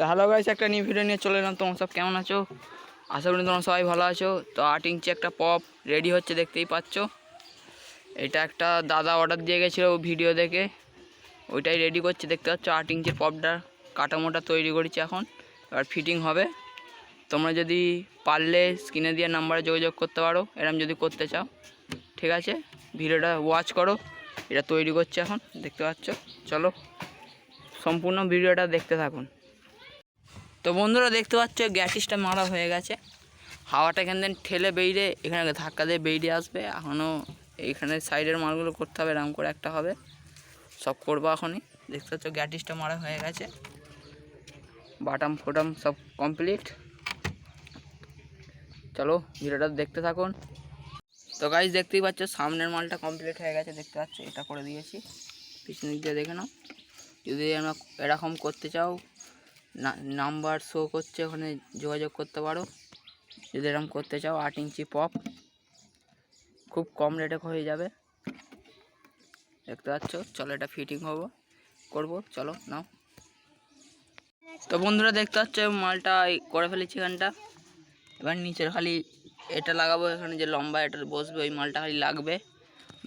তো hello guys, একটা new video নিয়ে চলে এলাম। তোমরা সব কেমন আছো? আশা করি তোমরা সবাই ভালো আছো। তো 8 ইঞ্চি একটা পপ রেডি হচ্ছে, দেখতেই পাচ্ছ। এটা একটা দাদা অর্ডার দিয়ে গেছিলো ভিডিও দেখে, ওইটাই রেডি করছে। দেখতে পাচ্ছ 8 ইঞ্চির পপটা কাটামোটা তৈরি করেছি, এখন এবার ফিটিং হবে। তোমরা যদি পারলে স্ক্রিনে দিয়ে নাম্বারে যোগাযোগ করতে পারো, এরম যদি করতে চাও। ঠিক আছে, ভিডিওটা ওয়াচ করো। এটা তৈরি করছে এখন, দেখতে পাচ্ছ। চলো সম্পূর্ণ ভিডিওটা দেখতে থাকুন। তো বন্ধুরা দেখতে পাচ্ছ গ্যাটিসটা মারা হয়ে গেছে। হাওয়াটা এখান থেকে ঠেলে বেরিয়ে এখানে ধাক্কা দিয়ে বেরিয়ে আসবে। এখনও এইখানে সাইডের মালগুলো করতে হবে, এরকম করে একটা হবে। সব করবো এখনই। দেখতে পাচ্ছ গ্যাটিসটা মারা হয়ে গেছে, বাটাম ফোটাম সব কমপ্লিট। চলো ভিডিওটা দেখতে থাকুন। তো গাইস দেখতেই পাচ্ছ সামনের মালটা কমপ্লিট হয়ে গেছে, দেখতে পাচ্ছ। এটা করে দিয়েছি, পিছনের দিকে দেখে নাও। যদি আমরা এরকম করতে চাও, নাম্বার শো করছে, ওখানে যোগাযোগ করতে পারো যদি এরকম করতে চাও। 8 ইঞ্চি পপ খুব কম রেটে হয়ে যাবে, দেখতে পাচ্ছ। চলো এটা ফিটিং করবো, চলো নাও। তো বন্ধুরা দেখতে পাচ্ছ মালটা করে ফেলেছি এখানটা। এবার নিচের খালি এটা লাগাবো, এখানে যে লম্বা এটা বসবে ওই মালটা খালি লাগবে,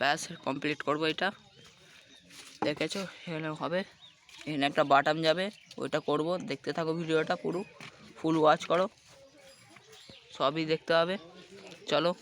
ব্যাস কমপ্লিট করবো এটা। দেখেছো এখানে হবে, এখানে একটা বাটাম যাবে, ওইটা করব। দেখতে থাকো ভিডিওটা, পুরো ফুল ওয়াচ করো, সবই দেখতে হবে। চলো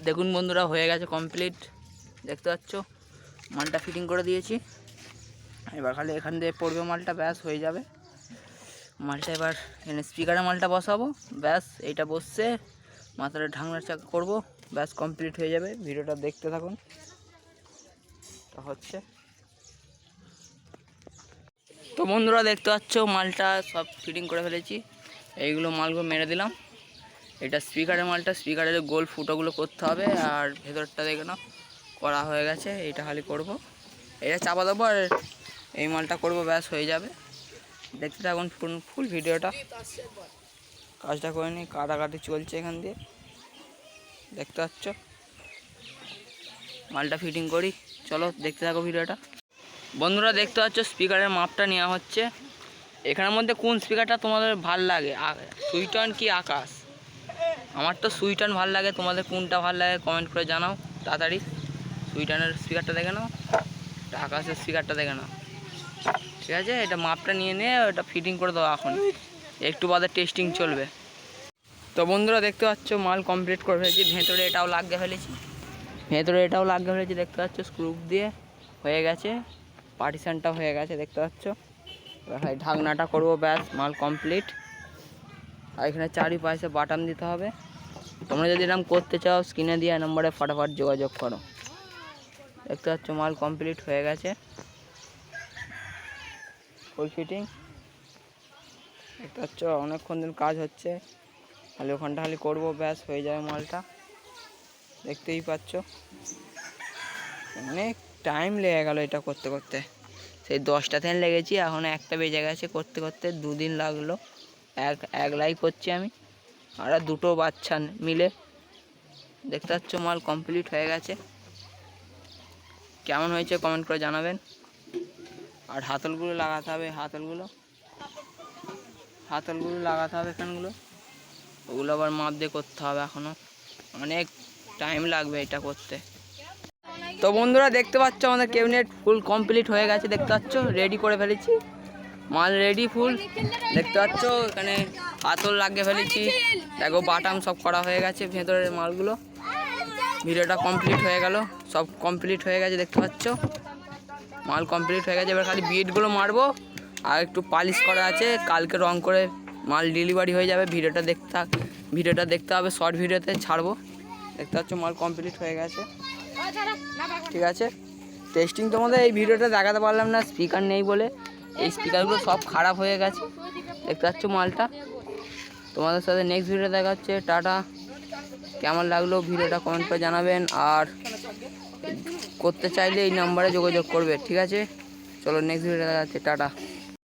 দেখুন বন্ধুরা, হয়ে গেছে কমপ্লিট, দেখতে পাচ্ছ। মালটা ফিটিং করে দিয়েছি, এবার খালি এখান দিয়ে পড়বে মালটা, ব্যাস হয়ে যাবে মালটা। এবার এখানে স্পিকারের মালটা বসাবো, ব্যাস এইটা বসছে। মাথাটা ঢাকনার চাকা করবো, ব্যাস কমপ্লিট হয়ে যাবে। ভিডিওটা দেখতে থাকুন, তা হচ্ছে। তো বন্ধুরা দেখতে পাচ্ছ মালটা সব ফিটিং করে ফেলেছি। এইগুলো মালগুলো মেরে দিলাম। এটা স্পিকারের মালটা, স্পিকারের গোল ফুটোগুলো করতে হবে। আর ভেতরটা দেখে নাও করা হয়ে গেছে, এইটা খালি করব। এটা চাপা দেবো আর এই মালটা করব, ব্যাস হয়ে যাবে। দেখতে থাকুন ফুল ভিডিওটা। কাজটা করে নিই, কাটাকাটি চলছে এখান দিয়ে, দেখতে পাচ্ছ। মালটা ফিটিং করি, চলো দেখতে থাকো ভিডিওটা। বন্ধুরা দেখতে পাচ্ছ স্পিকারের মাপটা নেওয়া হচ্ছে। এখানের মধ্যে কোন স্পিকারটা তোমাদের ভাল লাগে, সুইটন কি আকাশ? আমার তো সুইটন ভাল লাগে, তোমাদের কোনটা ভাল লাগে কমেন্ট করে জানাও তাড়াতাড়ি। সুইটনের স্পিকারটা দেখে নাও, আকাশের স্পিকারটা দেখে নাও। ঠিক আছে, এটা মাপটা নিয়ে ওটা ফিটিং করে দাও। এখন একটু বাদে টেস্টিং চলবে। তো বন্ধুরা দেখতে পাচ্ছ মাল কমপ্লিট করে ফেলেছি। ভেতরে এটাও লাগিয়ে ফেলেছি, দেখতে পাচ্ছ। স্ক্রু দিয়ে হয়ে গেছে, পার্টিশানটা হয়ে গেছে, দেখতে পাচ্ছ। এবার ঢাকনাটা করবো, ব্যাস মাল কমপ্লিট। আর এখানে চারিপাশে বাটাম দিতে হবে। তোমরা যদি এরকম করতে চাও স্ক্রিনে দেওয়া নম্বরে ফটাফট যোগাযোগ করো। দেখতে পাচ্ছ মাল কমপ্লিট হয়ে গেছে, ফুল ফিটিং। দেখতে পাচ্ছ অনেকক্ষণ দিন কাজ হচ্ছে, খালি ওখানটা খালি করবো, ব্যাস হয়ে যাবে মালটা। দেখতেই পাচ্ছ অনেক টাইম লেগে গেল এটা করতে করতে। সেই 10টা থেকে লেগেছি, এখন 1টা বেজে গেছে। করতে করতে 2 দিন লাগলো। একলাই করছি আমি আর 2টো বাচ্চা মিলে। দেখতে পাচ্ছ মাল কমপ্লিট হয়ে গেছে। কেমন হয়েছে কমেন্ট করে জানাবেন। আর হাতলগুলো লাগাতে হবে, হাতলগুলো লাগাতে হবে, এখানগুলো ওগুলো আবার মাপ দিয়ে করতে হবে। এখনও অনেক টাইম লাগবে এটা করতে। তো বন্ধুরা দেখতে পাচ্ছ আমাদের ক্যাবিনেট ফুল কমপ্লিট হয়ে গেছে। দেখতে পাচ্ছ রেডি করে ফেলেছি, মাল রেডি ফুল। দেখতে পাচ্ছ এখানে হাতল লাগিয়ে ফেলেছি, দেখো বাটাম সব করা হয়ে গেছে ভেতরের মালগুলো। ভিডিওটা কমপ্লিট হয়ে গেল, সব কমপ্লিট হয়ে গেছে। দেখতে পাচ্ছ মাল কমপ্লিট হয়ে গেছে। এবার খালি বিটগুলো মারবো আর একটু পালিশ করা আছে, কালকে রং করে মাল ডেলিভারি হয়ে যাবে। ভিডিওটা দেখতে হবে, শর্ট ভিডিওতে ছাড়বো। দেখতে পাচ্ছ মাল কমপ্লিট হয়ে গেছে, ঠিক আছে। টেস্টিং তোমাদের এই ভিডিওটা দেখাতে পারলাম না, স্পিকার নেই বলে। এই স্পিকারগুলো সব খারাপ হয়ে গেছে। দেখতে পাচ্ছ মালটা। তোমাদের সাথে নেক্সট ভিডিও দেখা হচ্ছে। টাটা। কেমন লাগলো ভিডিওটা কমেন্ট করে জানাবেন, আর করতে চাইলে এই নাম্বারে যোগাযোগ করবে, ঠিক আছে। চলো নেক্সট ভিডিও দেখা যাচ্ছে। টাটা।